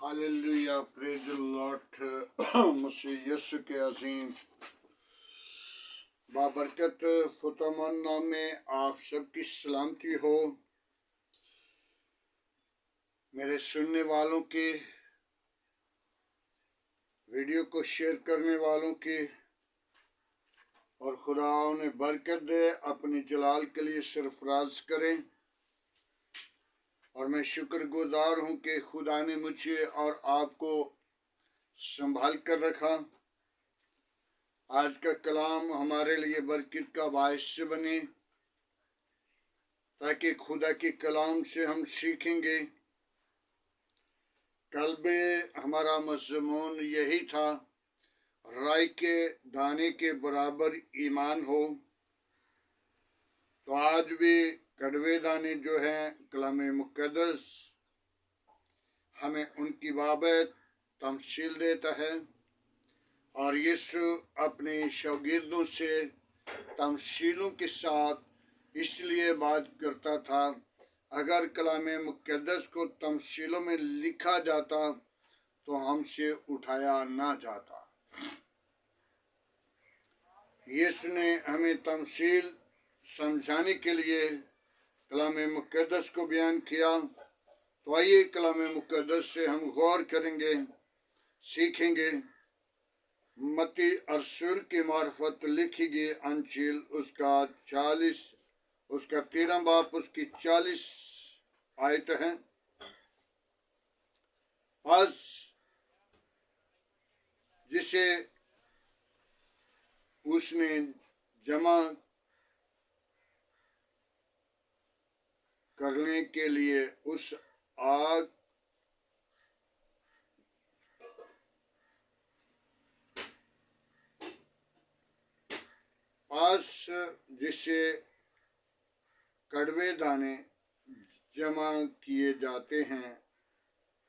Hallelujah, praise the Lord. मसीह यीशु के अजीम बाबरकत फुतमान नाम में आप सबकी सलामती हो। मेरे सुनने वालों की, वीडियो को शेयर करने वालों की, और खुदा उन्हें बरकत दे, अपनी जलाल के लिए सरफराज करें। और मैं शुक्रगुजार हूँ कि खुदा ने मुझे और आपको संभाल कर रखा। आज का कलाम हमारे लिए बरकत का बायस बने, ताकि खुदा के कलाम से हम सीखेंगे। कल भी हमारा मज़मून यही था, राई के दाने के बराबर ईमान हो। तो आज भी कड़वे दाने जो हैं, कलाम मुक़द्दस हमें उनकी बाबत तमसील देता है। और यीशु अपने शागिर्दों से तमसीलों के साथ इसलिए बात करता था, अगर कलाम मुक़द्दस को तमसीलों में लिखा जाता तो हमसे उठाया ना जाता। यीशु ने हमें तमसील समझाने के लिए कलाम मुक़द्दस को बयान किया। तो आइए कलाम मुक़द्दस से हम गौर करेंगे, सीखेंगे। मत्ती रसूल की मार्फत लिखी गई अंजील, उसका 13 बाब, उसकी 40 आयत है। आज जिसे उसने जमा करने के लिए उस आग जिसे कड़वे दाने जमा किए जाते हैं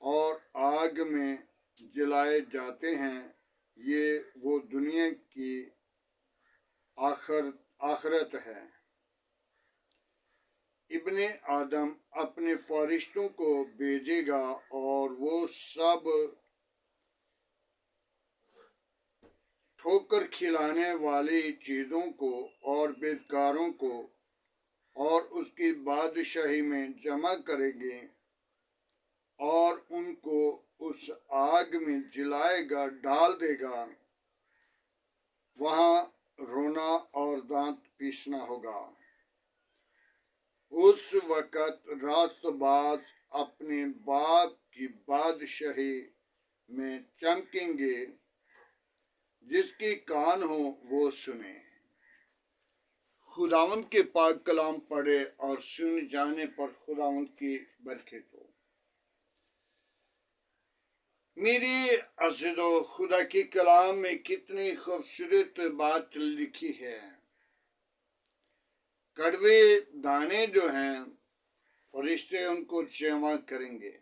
और आग में जलाए जाते हैं, ये वो दुनिया की आखिरत है। इब्ने आदम अपने फरिश्तों को भेजेगा और वो सब ठोकर खिलाने वाली चीज़ों को और बेकारों को और उसकी बादशाही में जमा करेंगे और उनको उस आग में जलाएगा, डाल देगा। वहाँ रोना और दांत पीसना होगा। उस वक़्त रास्तबाज अपने बाप की बादशाही में चमकेंगे। जिसकी कान हो वो सुने। खुदावंद के पाक कलाम पढ़े और सुन जाने पर खुदावंद की बरकत हो। मेरे अज़ीज़ों, खुदा के कलाम में कितनी खूबसूरत बात लिखी है। कड़वे दाने जो हैं, फरिश्ते उनको जमा करेंगे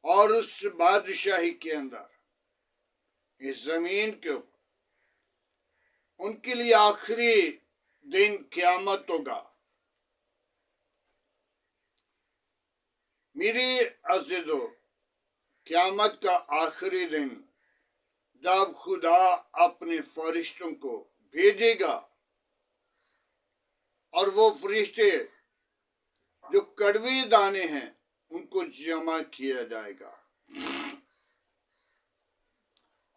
और उस बादशाही के अंदर, इस जमीन के ऊपर, उनके लिए आखिरी दिन क़यामत होगा। मेरे अज़ीज़ों, क़यामत का आखिरी दिन, जब खुदा अपने फरिश्तों को भेजेगा और वो फरिश्ते जो कड़वे दाने हैं उनको जमा किया जाएगा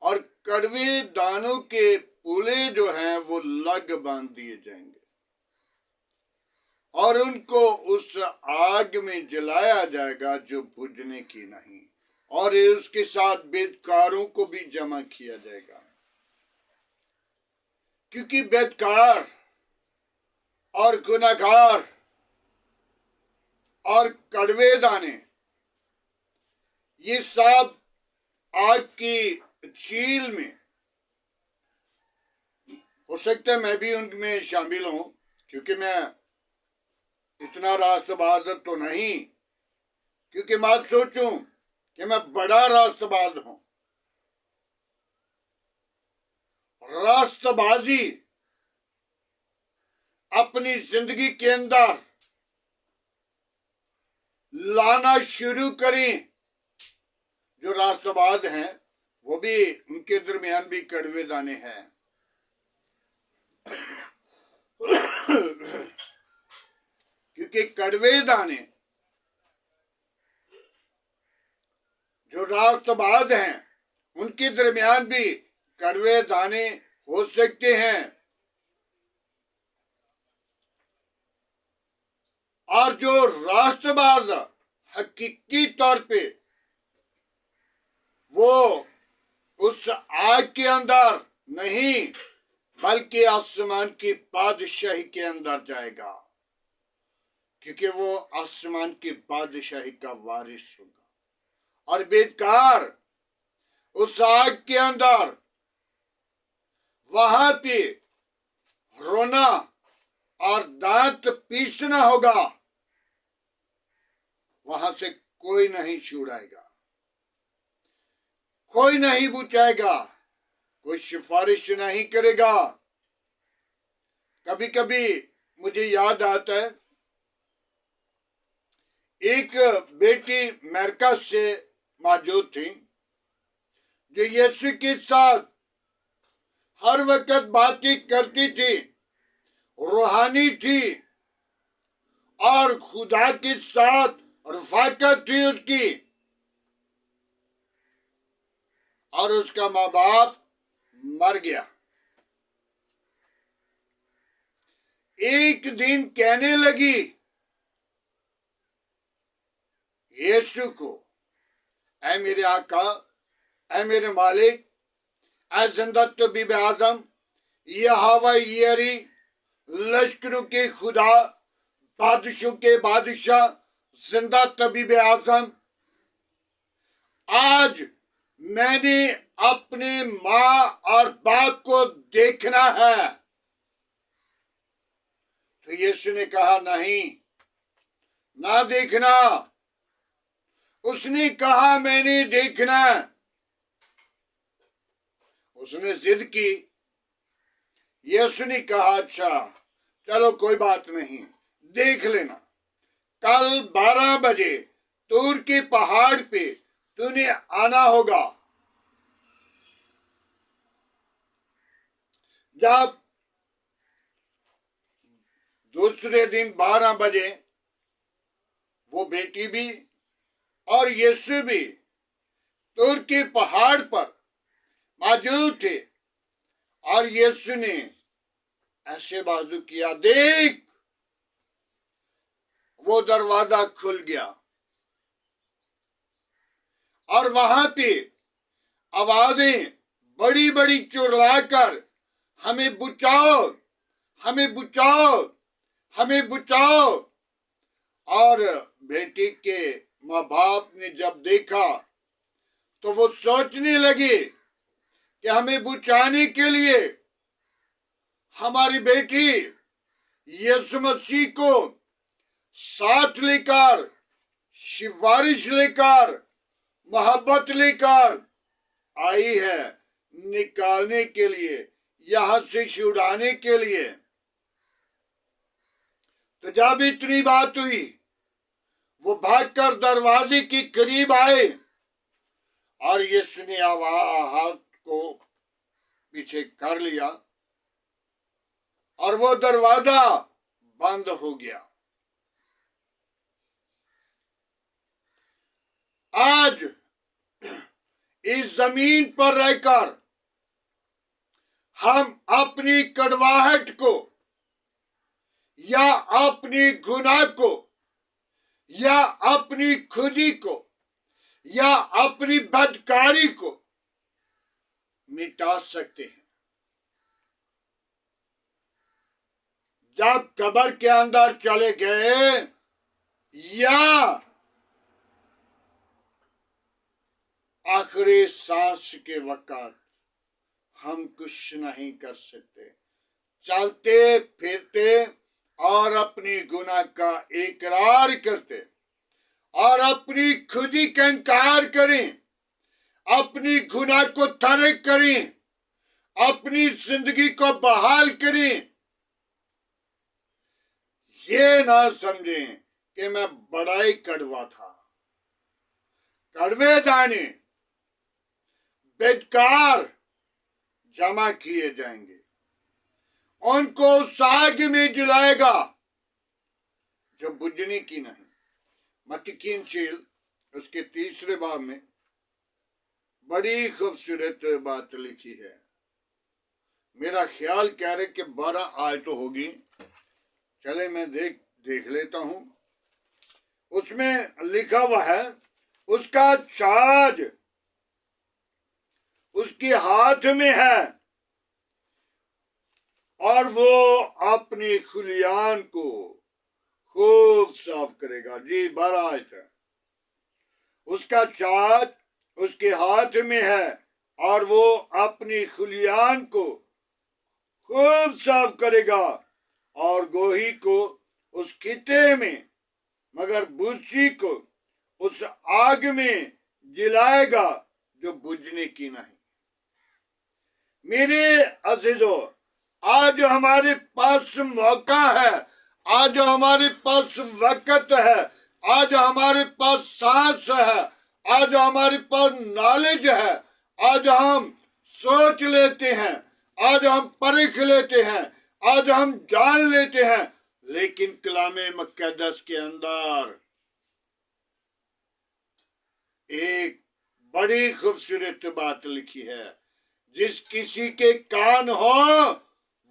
और कड़वे दानों के पुले जो हैं वो लग बांध दिए जाएंगे और उनको उस आग में जलाया जाएगा जो बुझने की नहीं, और उसके साथ बेदकारों को भी जमा किया जाएगा। क्योंकि बेदकार और गुनाहगार और कड़वे दाने, ये सब आग की चील में, हो सकता है मैं भी उनमें शामिल हूं, क्योंकि मैं इतना रास्तबाज तो नहीं, क्योंकि मैं सोचूं कि मैं बड़ा रास्तबाज हूं। रास्तबाजी अपनी जिंदगी के अंदर लाना शुरू करें। जो राष्ट्रवाद हैं वो भी, उनके दरमियान भी कड़वे दाने हैं। क्योंकि कड़वे दाने जो राष्ट्रवाद हैं उनके दरमियान भी कड़वे दाने हो सकते हैं। और जो राष्ट्रवाद हकीकी तौर पे वो उस आग के अंदर नहीं बल्कि आसमान की बादशाही के अंदर जाएगा, क्योंकि वो आसमान की बादशाही का वारिस होगा। और बेकार उस आग के अंदर वहां पे रोना और दांत पीसना होगा, वहां से कोई नहीं छुड़ाएगा, कोई नहीं बुझाएगा, कोई सिफारिश नहीं करेगा। कभी कभी मुझे याद आता है, एक बेटी अमेरिका से मौजूद थी जो यीशु के साथ हर वक्त बातचीत करती थी, रूहानी थी और खुदा के साथ रफाकत थी उसकी। और उसका माँ बाप मर गया। एक दिन कहने लगी यीशु को, ऐ मेरे आका, ऐ मेरे मालिक, ऐ जिंदा तबीब आजम, यहोवा यरी, लश्करों के खुदा, बादशाहों के बादशाह, जिंदा तबीब आजम, आज मैंने अपने माँ और बाप को देखना है। तो यीशु ने कहा नहीं, ना देखना। उसने कहा मैंने देखना। उसने जिद की। यीशु ने कहा अच्छा चलो कोई बात नहीं, देख लेना। कल 12 बजे तूर के पहाड़ पे तूने आना होगा। जब दूसरे दिन 12 बजे वो बेटी भी और यीशु भी तूर के पहाड़ पर मौजूद थे, और यीशु ने ऐसे बाजू किया, देख वो दरवाजा खुल गया और वहां पे आवाजें बड़ी बड़ी चिल्लाकर हमें बचाओ, हमें बचाओ, हमें बचाओ। और बेटी के माँ बाप ने जब देखा तो वो सोचने लगे कि हमें बचाने के लिए हमारी बेटी यीशु मसीह को साथ लेकर, सिफारिश लेकर, मोहब्बत लेकर आई है, निकालने के लिए, यहां से छुड़ाने के लिए। तो जब इतनी बात हुई, वो भागकर दरवाजे के करीब आए और यीशु ने हाथ को पीछे कर लिया और वो दरवाजा बंद हो गया। आज इस जमीन पर रहकर हम अपनी कड़वाहट को या अपनी गुनाह को या अपनी खुदी को या अपनी बदकारी को मिटा सकते हैं। जब कब्र के अंदर चले गए या आखिरी सांस के वक्त हम कुछ नहीं कर सकते। चलते फिरते और अपनी गुनाह का इकरार करते और अपनी खुदी का इनकार करें, अपनी गुनाह को तर्क करें, अपनी जिंदगी को बहाल करें। ये ना समझें कि मैं बड़ा ही कड़वा था। कड़वे दाने बेकार जमा किए जाएंगे, उनको साग में जलाएगा जो बुझने की नहीं। मत्ती की इंजील उसके 3 बाब में बड़ी खूबसूरत बात लिखी है। मेरा ख्याल कह रहे कि 12 आयत तो होगी, चले मैं देख लेता हूं। उसमें लिखा हुआ है, उसका छाछ उसके हाथ में है और वो अपनी खुलियान को खूब साफ करेगा। जी 12 आयत है। उसका छाछ उसके हाथ में है और वो अपनी खुलियान को खूब साफ करेगा और गोही को उस खिते में मगर बुझी को उस आग में जलाएगा जो बुझने की नहीं। मेरे अजीजों, आज हमारे पास मौका है, आज हमारे पास वक्त है, आज हमारे पास सांस है, आज हमारे पास नॉलेज है। आज हम सोच लेते हैं, आज हम परख लेते हैं, आज हम जान लेते हैं, लेकिन कलामे मुक़द्दस के अंदर एक बड़ी खूबसूरत बात लिखी है, जिस किसी के कान हो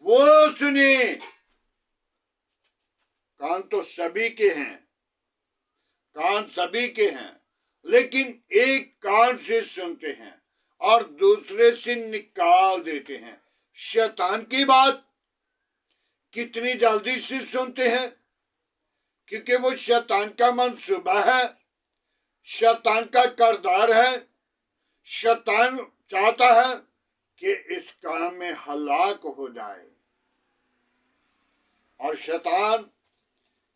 वो सुने। कान तो सभी के हैं, कान सभी के हैं, लेकिन एक कान से सुनते हैं और दूसरे से निकाल देते हैं। शैतान की बात कितनी जल्दी से सुनते हैं, क्योंकि वो शैतान का मंसूबा है, शैतान का किरदार है। शैतान चाहता है कि इस काम में हलाक हो जाए, और शैतान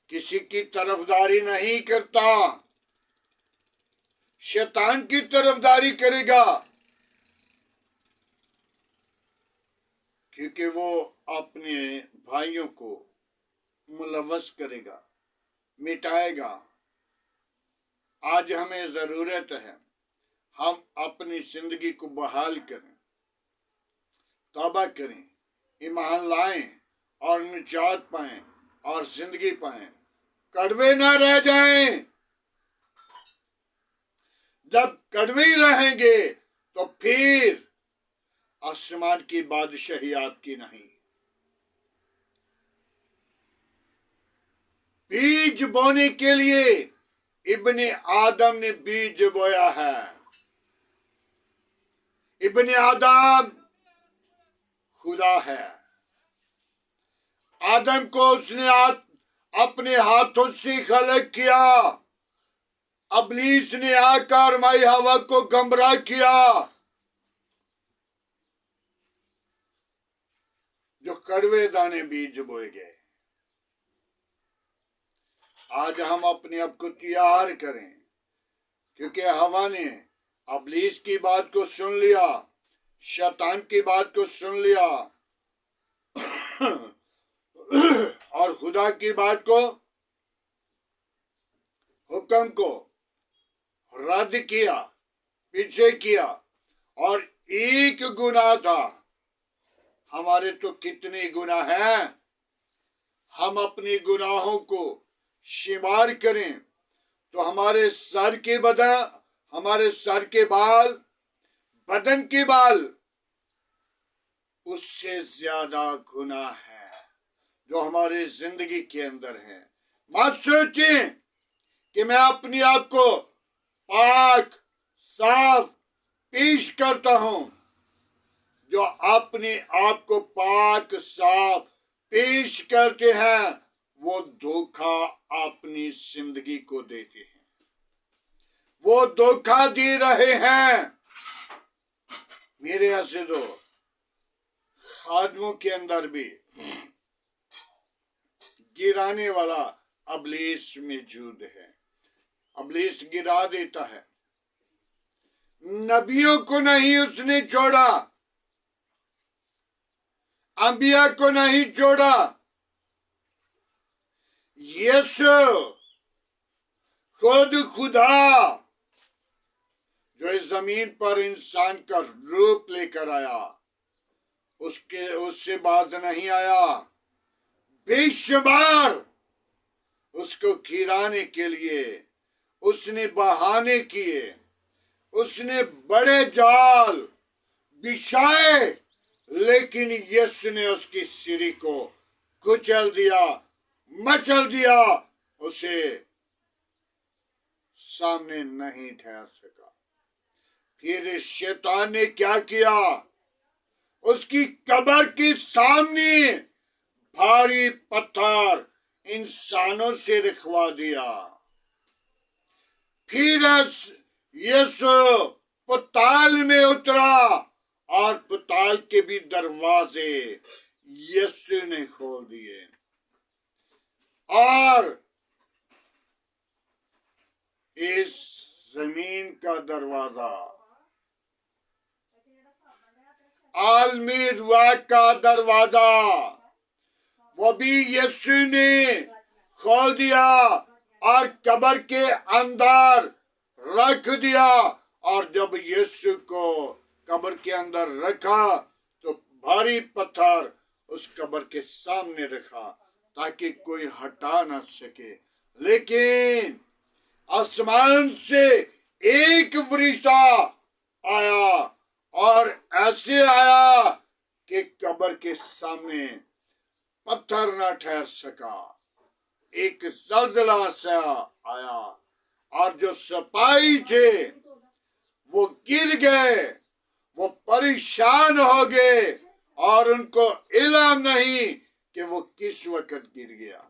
किसी की तरफदारी नहीं करता। शैतान की तरफदारी करेगा क्योंकि वो अपने भाइयों को मुलव्वस करेगा, मिटाएगा। आज हमें जरूरत है हम अपनी जिंदगी को बहाल करें, तौबा करें, ईमान लाएं और निजात पाएं और जिंदगी पाएं, कड़वे ना रह जाएं। जब कड़वे रहेंगे तो फिर आसमान की बादशाही आपकी नहीं। बीज बोने के लिए इब्ने आदम ने बीज बोया है। इब्ने आदम खुदा है। आदम को उसने अपने हाथों से खलक किया। इब्लीस ने आकर माई हवा को गुमराह किया। जो कड़वे दाने बीज बोए गए, आज हम अपने आप को तैयार करें, क्योंकि हवा ने इब्लीस की बात को सुन लिया, शैतान की बात को सुन लिया और खुदा की बात को, हुक्म को रद्द किया, पीछे किया। और एक गुनाह था। हमारे तो कितने गुनाह हैं। हम अपने गुनाहों को शुमार करें तो हमारे सर के बाल, बदन के बाल, उससे ज्यादा गुनाह है जो हमारे जिंदगी के अंदर है। मत सोचें कि मैं अपने आप को पाक साफ पेश करता हूं। जो अपने आप को पाक साफ पेश करते हैं वो धोखा अपनी जिंदगी को देते हैं, वो धोखा दे रहे हैं। मेरे अज़ीज़ों, खादमों के अंदर भी गिराने वाला इब्लीस मौजूद है। इब्लीस गिरा देता है। नबियों को नहीं उसने छोड़ा, अंबिया को नहीं छोड़ा। यीशु खुद खुदा जो इस जमीन पर इंसान का रूप लेकर आया, उससे बाज नहीं आया। बेशुमार उसको खिलाने के लिए उसने बहाने किए, उसने बड़े जाल बिछाए, लेकिन यीशु ने उसकी सिरी को कुचल दिया, मचल दिया, उसे सामने नहीं ठहर सका। फिर शैतान ने क्या किया? उसकी कब्र के सामने भारी पत्थर इंसानों से रखवा दिया। फिर यीशु पताल में उतरा और पताल के भी दरवाजे यीशु ने खोल दिए, और इस जमीन का दरवाजा, आलमी रुआ का दरवाजा, वो भी यीशु ने खोल दिया और कब्र के अंदर रख दिया। और जब यीशु को कब्र के अंदर रखा तो भारी पत्थर उस कब्र के सामने रखा ताकि कोई हटा ना सके। लेकिन आसमान से एक फरिश्ता आया और ऐसे आया कि कब्र के सामने पत्थर ना ठहर सका। एक ज़लज़ला सा आया और जो सिपाही थे वो गिर गए, वो परेशान हो गए और उनको इल्म नहीं कि वो किस वक्त गिर गया।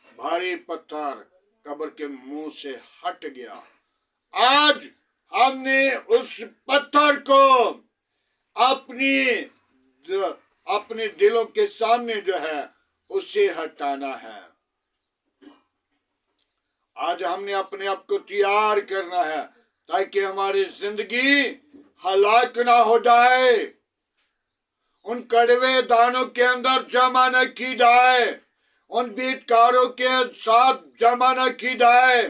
भारी पत्थर कब्र के मुंह से हट गया। आज हमने उस पत्थर को अपने दिलों के सामने जो है उसे हटाना है। आज हमने अपने आप को तैयार करना है ताकि हमारी जिंदगी हलाक ना हो जाए, उन कड़वे दानों के अंदर जमा न की जाए, उन बीतकारों के साथ जमा न की जाए।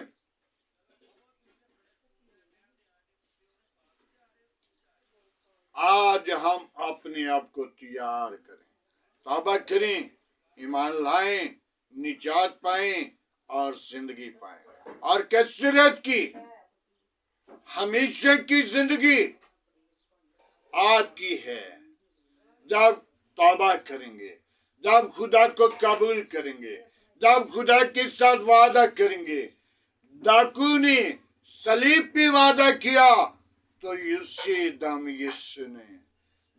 आज हम अपने आप को तैयार करें, तौबा करें, ईमान लाएं, निजात पाएं और जिंदगी पाएं, और कसरत की हमेशा की जिंदगी आपकी है। जब तौबा करेंगे, जब खुदा को कबूल करेंगे, जब खुदा के साथ वादा करेंगे। डाकू ने सलीब पे वादा किया तो उसी दम यीशु ने,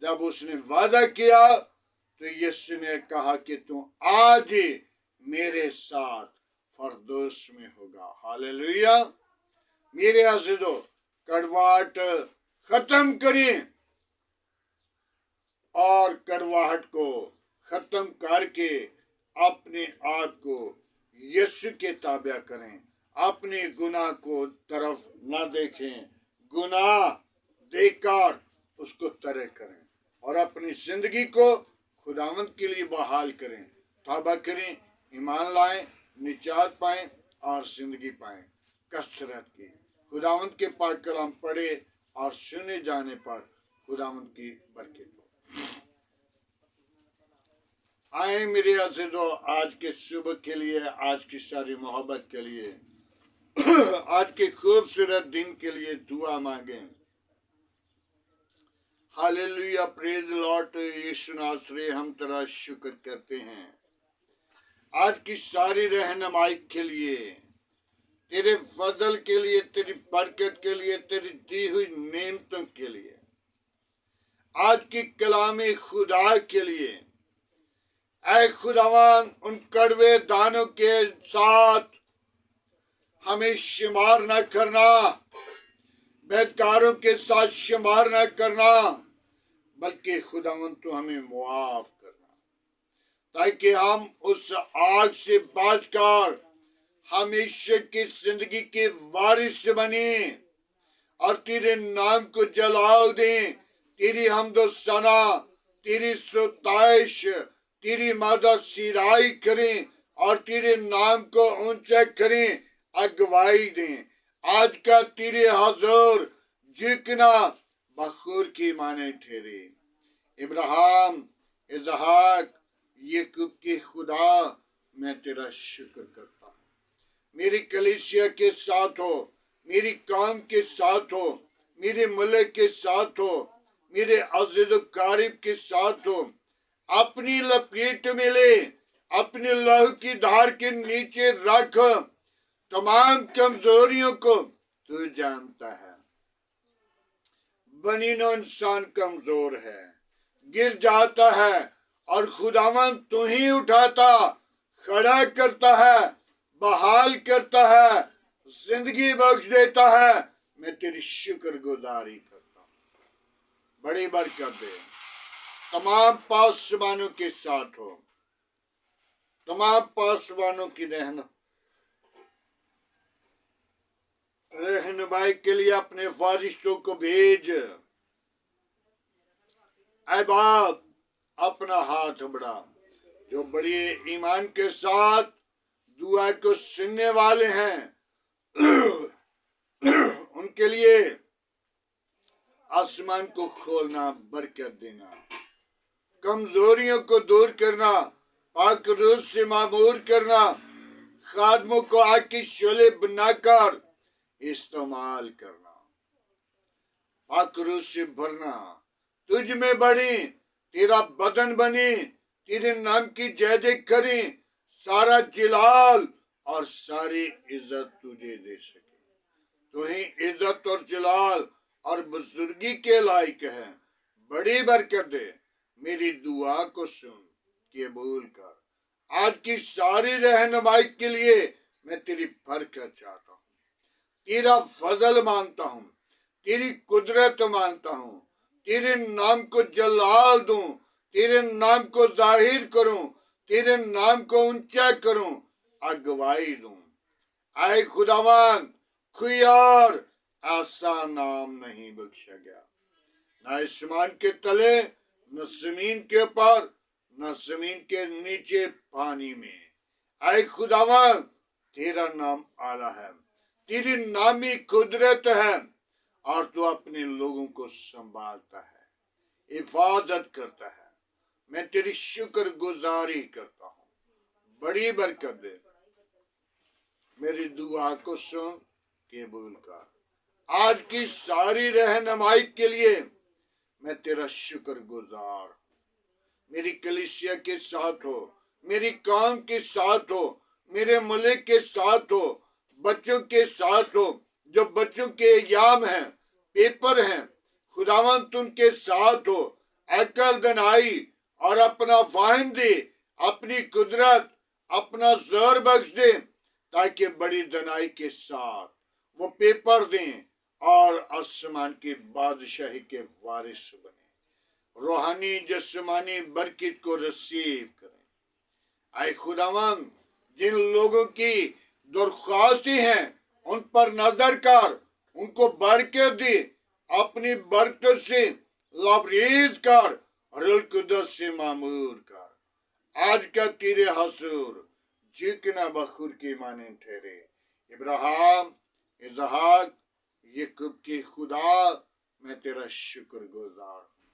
जब उसने वादा किया तो यीशु ने कहा कि तू आज ही मेरे साथ फरदौस में होगा। हालेलुया। मेरे अज़ीज़ों, कड़वाहट खत्म करें और कड़वाहट को खत्म करके अपने आप को यीशु के ताबे करें। अपने गुनाह को तरफ न देखें, गुनाह देखकर उसको तरक करें और अपनी जिंदगी को खुदावंद के लिए बहाल करें। तौबा करें, ईमान लाएं, निजात पाएं और जिंदगी पाएं। कसरत की खुदावंद के पाक कलाम पढ़े और सुने जाने पर खुदावंद की बरकत हो। आए मेरे अज़ीज़ों, आज के सुबह के लिए, आज की सारी मोहब्बत के लिए, आज के खूबसूरत दिन के लिए दुआ मांगें। Hallelujah, praise Lord. यीशु नासरी, हम तेरा शुक्र करते हैं आज की सारी रहनुमाई के लिए, तेरे फजल के लिए, तेरी बरकत के लिए, तेरी दी हुई नेमतों के लिए, आज की कलामी खुदा के लिए। ऐ खुदावन, उन कड़वे दानों के साथ हमें शुमार न करना, बेदकारों के साथ शुमार न करना, बल्कि खुदावन तू हमें मुआफ करना, ताकि हम उस आग से बचकर हमेशा की जिंदगी के वारिस बने और तेरे नाम को जलाल दें। तेरी हमदो सना, तेरी सुताइश, तेरी मदद सिराई करें और तेरे नाम को ऊंचा करें अगवाई दें। आज का तेरे हुजूर झुकना बखूर की माने ठहरे। इब्राहिम, इसहाक, याकूब के खुदा, मैं तेरा शुक्र करता हूँ। मेरी कलीसिया के साथ हो, मेरी कौम के साथ हो, मेरे मुल्क के साथ हो, मेरे अजीज कारिब के साथ हो। अपनी लपेट में ले, अपने लहू की धार के नीचे रख। तमाम कमजोरियों को तू जानता है। बनीनो इंसान कमजोर है, गिर जाता है, और खुदावन तू ही उठाता, खड़ा करता है, बहाल करता है, जिंदगी बख्श देता है। मैं तेरी शुक्रगुजारी करता हूँ। बड़ी बरकत दे, तमाम पासवानों के साथ हो, तमाम पासवानों की रहनुमाई के लिए अपने फारिश्तों को भेज। ऐ बाप, अपना हाथ बढ़ा। जो बड़ी ईमान के साथ दुआ को सुनने वाले हैं उनके लिए आसमान को खोलना, बरकत देना, कमजोरियों को दूर करना, पाक रूह से मामूर करना, खादमों को आग की शोले बनाकर इस्तेमाल करना, पाक रूह से भरना। तुझ में बढ़ी, तेरा बदन बनी, तेरे नाम की जय जय करी, सारा जलाल और सारी इज्जत तुझे दे सके। तू ही इज्जत और जलाल और बुजुर्गी के लायक है। बड़ी बरकत दे, मेरी दुआ को सुन, कबूल कर। आज की सारी रहनुमाई के लिए मैं तेरी बरकत चाहता हूँ, तेरा फजल मांगता हूँ, तेरी कुदरत मांगता हूँ। तेरे नाम को जलाल दूं, तेरे नाम को जाहिर करूं, तेरे नाम को ऊंचा करूं, अगवाई दूं। आए खुदावन, कोई और ऐसा नाम नहीं बख्शा गया, न आसमान के तले, न जमीन के ऊपर, न जमीन के नीचे पानी में। आए खुदावन, तेरा नाम आला है, तेरी नामी कुदरत है, और तू अपने लोगों को संभालता है, हिफाजत करता है। मैं तेरी शुक्र गुजारी करता हूँ। बड़ी बरकत दे, मेरी दुआ को सुन, कबूल कर। आज की सारी रहनुमाई के लिए मैं तेरा शुक्र गुजार हूँ। मेरी कलीसिया के साथ हो, मेरी कौम के साथ हो, मेरे मुल्क के साथ हो, बच्चों के साथ हो, जो बच्चों के एग्जाम हैं, पेपर हैं। खुदावंत उनके साथ हो, अकल दनाई और अपना फाहिम दे, अपनी कुदरत, अपना जोर बख्श दे, ताकि बड़ी दनाई के साथ वो पेपर दें और आसमान की बादशाही के वारिस बने, रूहानी जिस्मानी बरकत को रिसीव करें। आए खुदावंत, जिन लोगों की दरख्वास्तें हैं उन पर नजर कर, उनको बरकत दे, अपनी बरकत से लबरेज कर, रुल कुदस से मामूर कर। आज का तेरे हुजूर झुकना बखूर के माने ठहरे। इब्राहिम, इसहाक, याकूब के खुदा, मैं तेरा शुक्रगुजार हूँ।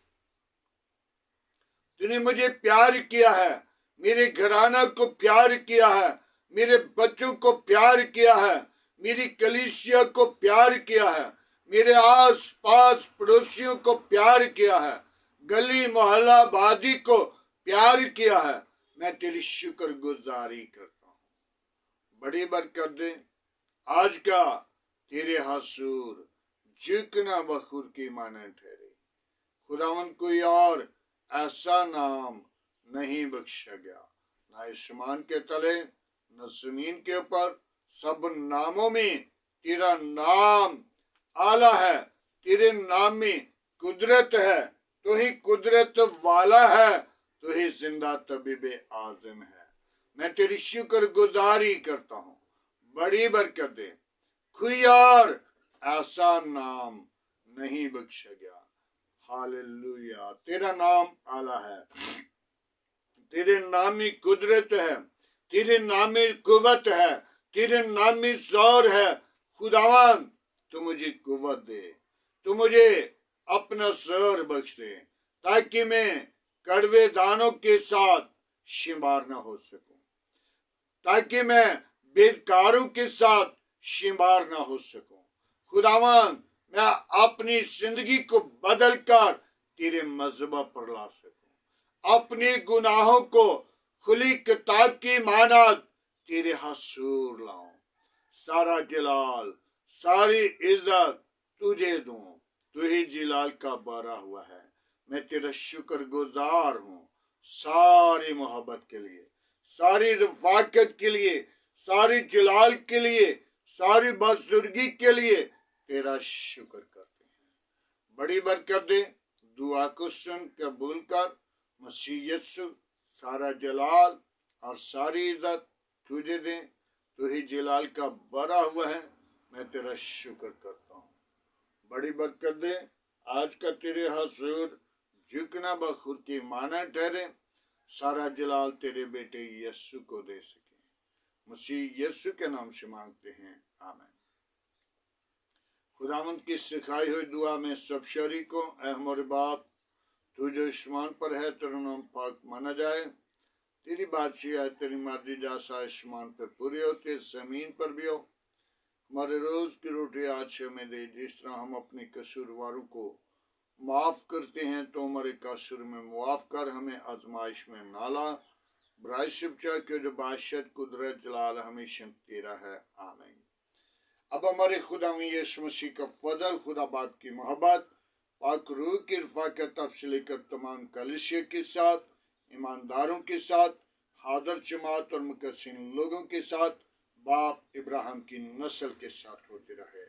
तूने मुझे प्यार किया है, मेरे घराना को प्यार किया है, मेरे बच्चों को प्यार किया है, मेरी कलीसिया को प्यार किया है, मेरे आस पास पड़ोसियों को प्यार किया है, गली मोहल्ला आबादी को प्यार किया है। मैं तेरी शुक्रगुजारी करता हूँ। बड़ी बरकत दे, आज का तेरे हुजूर झुकना बखूर की माने ठहरे। खुदावन, कोई और ऐसा नाम नहीं बख्शा गया, न आसमान के तले, न जमीन के ऊपर। सब नामों में तेरा नाम आला है, तेरे नाम में कुदरत है, तो ही कुदरत वाला है, तो ही जिंदा तबीब आज़म है। मैं तेरी शुक्र गुजारी करता हूँ। बड़ी बरकत दे, कोई और ऐसा नाम नहीं बख्शा गया। हालेलुया, तेरा नाम आला है, तेरे नाम में कुदरत है, तेरे नाम में कुव्वत है, तेरे नाम में जोर है। खुदावन तू मुझे कुव्वत दे, तू मुझे अपना जोर बख्श दे, ताकि मैं कड़वे दानों के साथ शुमार न हो सकूं, ताकि मैं बेकारों के साथ शुमार न हो सकूं। खुदावन मैं अपनी जिंदगी को बदल कर तेरे मज़हबा पर ला सकूं, अपने गुनाहों को खुली किताब की मानद तेरे हसूर लाऊं। सारा जलाल सारी इज्जत तुझे दूं, तू ही जलाल का बारा हुआ है। मैं तेरा शुक्रगुजार हूँ सारी मोहब्बत के लिए, सारी रफाकत के लिए, सारी जलाल के लिए, सारी बुजुर्गी के लिए तेरा शुक्र करते हैं। बड़ी बरकत दे, दुआ को सुन कबूल कर। मसीह यीशु सारा जलाल और सारी इज्जत तुझे दे, तू ही जलाल का बड़ा हुआ है। मैं तेरा शुक्र करता हूँ। बड़ी बरकत दे, आज का तेरे हजूर झुकना बखुद की माना ठहरे। सारा जलाल तेरे बेटे यीशु को दे सके। मसीह यीशु के नाम से मांगते हैं, आमीन। खुदावंद की सिखाई हुई दुआ में सब शरीकों, ऐ हमारे बाप तू जो आसमान पर है, तेरा नाम पाक माना जाए, तेरी बादशाही है, तेरी मर्जी जैसा आसमान पर पूरी होती जमीन पर भी हो। हमारे रोज की रोटी आज हमें दे, जिस तरह हम अपने कसूरवारों को माफ करते हैं, तो हमारे कसूर में मुआफ कर, हमें आजमाइश में ना ला, बुराई से बचा, क्यों जो बादशाह कुदरत जलाल हमेशा तेरा है, आमीन। अब हमारे खुदा यीशु मसीह का फजल, खुदा बाप की मोहब्बत, पाक रूह की रफ़ाकत अब से लेकर तमाम कलीसिया के साथ, ईमानदारों के साथ, हाज़िर जमात और मुकस्सिन लोगों के साथ, बाप इब्राहिम की नस्ल के साथ होते रहे।